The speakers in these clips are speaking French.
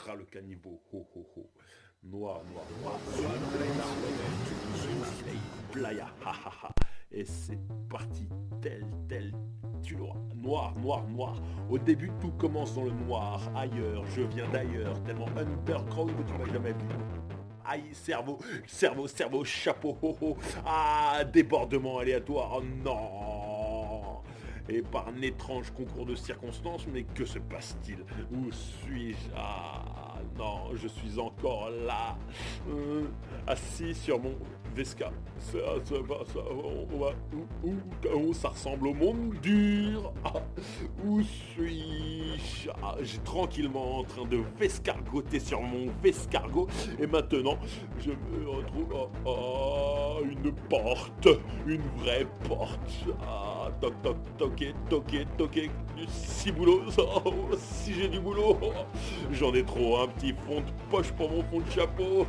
ras le caniveau, ho ho ho. Noir, noir, noir, sur la playa, ha ha ha. Et c'est parti, tel, tu l'auras. Noir, noir, noir. Au début, tout commence dans le noir. Ailleurs, je viens d'ailleurs, tellement underground que tu m'as jamais vu. Aïe, cerveau, chapeau, ho, ho. Ah, débordement aléatoire, oh non. Et par un étrange concours de circonstances, mais que se passe-t-il? Où suis-je? Ah non, je suis encore là, assis sur mon Vesca. Ça ressemble au monde dur. Ah, où suis-je? Ah, j'ai tranquillement en train de vescargoter sur mon vescargot. Et maintenant, je me retrouve... une porte. Une vraie porte. Ah, toquer. Si boulot, si j'ai du boulot. J'en ai trop, un petit fond de poche pour mon fond de chapeau.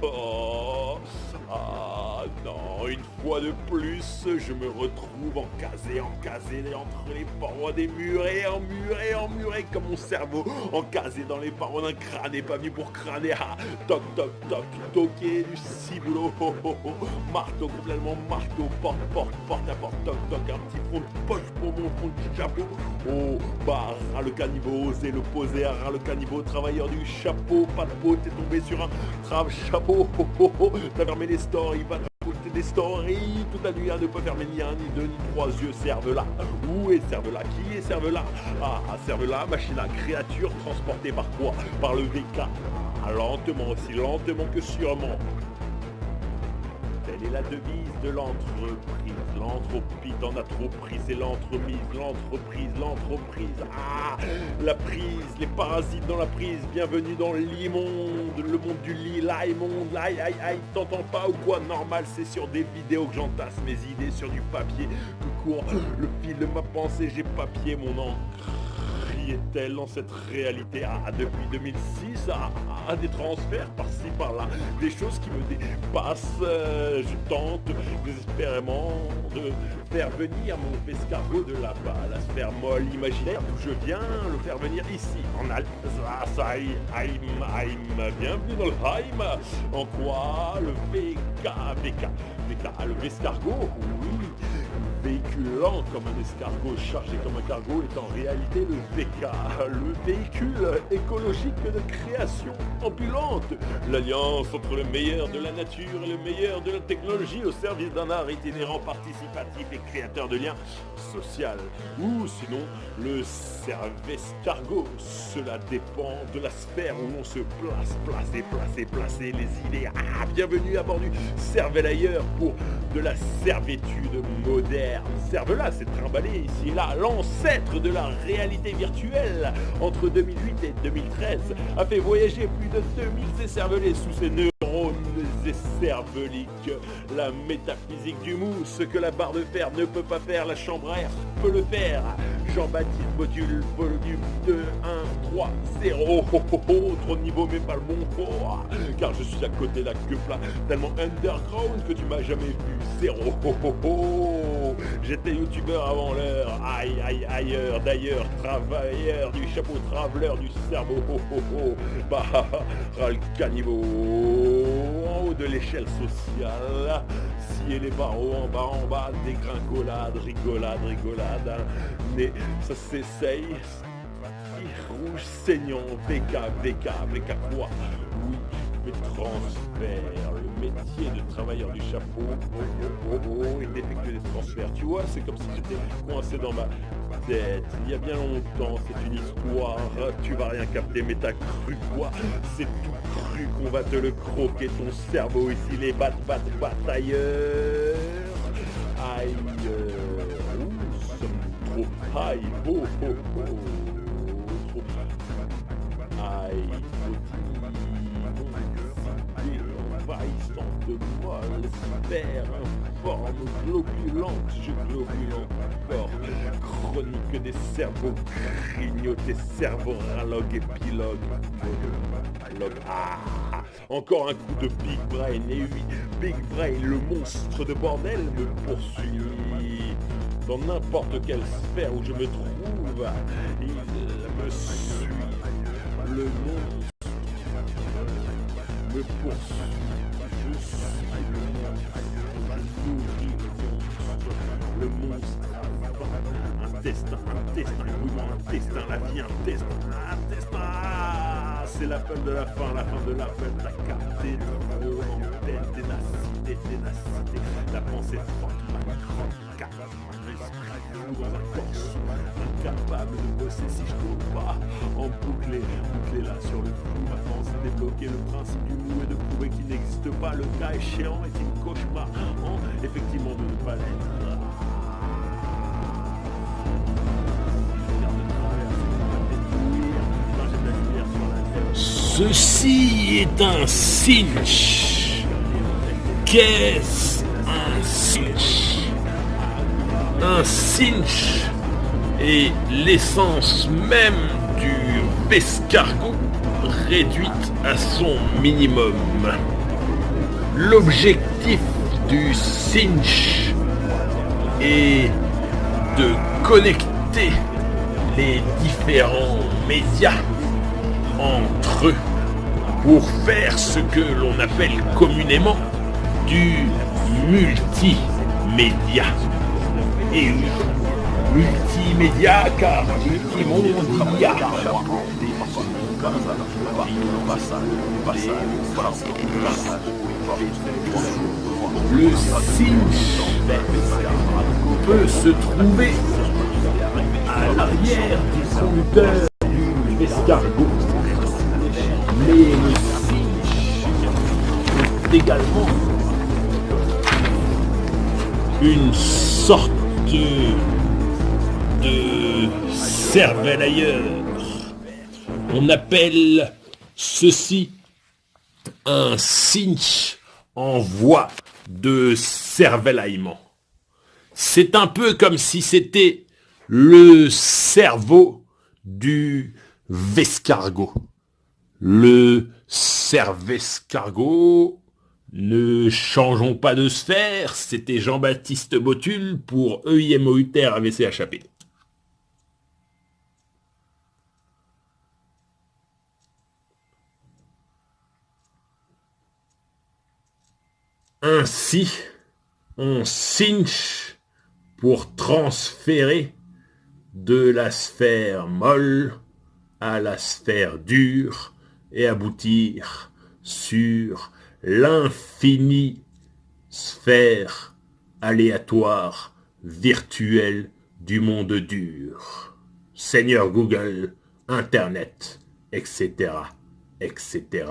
Ah non, une fois de plus, je me retrouve encasé entre les parois des murets, emmuré comme mon cerveau, encasé dans les parois d'un crâne et pas venu pour crâner. Ah, toquer du ciboulot, marteau, complètement marteau, porte à porte, toc, un petit fond de poche pour mon fond de chapeau. Oh, bah, ras le caniveau, osez le poser, ras le caniveau, travailleur du chapeau, pas de peau, t'es tombé sur un chapeau, t'as fermé les stores, il va raconter des stories, toute la nuit à ne pas fermer ni un, ni deux, ni trois yeux. Cervelas, où est Cervelas? Qui est Cervelas? Ah, Cervelas, machine à créature, transportée par quoi? Par le VK, lentement, aussi lentement que sûrement. Telle est la devise de l'entreprise. L'entropie t'en a trop pris, c'est l'entremise. L'entreprise. Ah, la prise, les parasites dans la prise. Bienvenue dans l'immonde, le monde du lit, l'immonde. Aïe, t'entends pas ou quoi? Normal, c'est sur des vidéos que j'entasse mes idées sur du papier. Que court le fil de ma pensée, j'ai papier, mon encre est-elle dans cette réalité? Depuis 2006, des transferts par-ci par-là, des choses qui me dépassent. Je tente désespérément de faire venir mon escargot de là-bas, la sphère molle imaginaire d'où je viens, le faire venir ici, en Alsace, bienvenue dans le Heim. En quoi le VK, le Vescargot, oui, véhiculant comme un escargot, chargé comme un cargo, est en réalité le VK, le véhicule écologique de création ambulante, l'alliance entre le meilleur de la nature et le meilleur de la technologie au service d'un art itinérant, participatif et créateur de liens sociaux, ou sinon le cervescargot. Cela dépend de la sphère où l'on se placer les idées. Bienvenue à bord du Cervelailleur pour de la servitude moderne. Cervelas s'est trimballé ici et là, l'ancêtre de la réalité virtuelle entre 2008 et 2013 a fait voyager plus de 2000 écervelés sous ses neurones écerveliques. La métaphysique du mou, ce que la barre de fer ne peut pas faire, la chambre à air peut le faire. Jean-Baptiste Module, volume 2, 1, 3, 0. Trop de niveau mais pas le bon. Car je suis à côté de la queue plat, tellement underground que tu m'as jamais vu. 0. J'étais youtubeur avant l'heure. Ailleurs, d'ailleurs, travailleur du chapeau, traveleur du cerveau. Bah, ras le caniveau. En haut de l'échelle sociale, scier les barreaux en bas, dégringolade, rigolade, mais ça s'essaye. Rouge saignant, VK quoi? Oui, le transfert, le métier de travailleur du chapeau, et d'effectuer des transferts. Tu vois, c'est comme si j'étais coincé dans ma tête. Il y a bien longtemps, c'est une histoire, tu vas rien capter, mais t'as cru quoi? C'est tout cru qu'on va te le croquer, ton cerveau ici, les batailleurs. Trop high, trop envahissant de moi, l'espère informe, globulante, je globulante encore, chronique des cerveaux grignotés, cerveau-ralogue, épilogue, encore un coup de Big Brain, et oui, Big Brain, le monstre de bordel, me poursuit. Dans n'importe quelle sphère où je me trouve, il me suit. Le monstre me poursuis. Je suis le monstre. Je nourris le monstre. Un destin, brûlant, un destin, la vie, un destin. Ah, c'est la fin de la fin de la fin. T'as capté le feu en telle ténacité. La pensée forte, ma crotte, capable, un esprit fou dans un corps sous, incapable de bosser si je tourne pas. En bouclé là sur le flou. Maintenant c'est débloqué le principe du mou et de prouver qu'il n'existe pas. Le cas échéant est une cauchemar. Effectivement de ne pas l'être. Ceci est un cinch. Qu'est-ce un cinch? Un cinch est l'essence même du escargot réduite à son minimum. L'objectif du cinch est de connecter les différents médias entre eux pour faire ce que l'on appelle communément du multimédia. Et oui, multimédia car multimondia. Le cinch peut se trouver à l'arrière du conducteur du escargot. Mais le cinch est également une sorte de cervelle ailleurs. On appelle ceci un cinch en voie de cerveillement. C'est un peu comme si c'était le cerveau du vescargot. Le cervescargot, ne changeons pas de sphère, c'était Jean-Baptiste Botul pour EIMOUTR AVCHAP. Ainsi, on cinch pour transférer de la sphère molle à la sphère dure et aboutir sur l'infinie sphère aléatoire virtuelle du monde dur. Seigneur Google, Internet, etc., etc.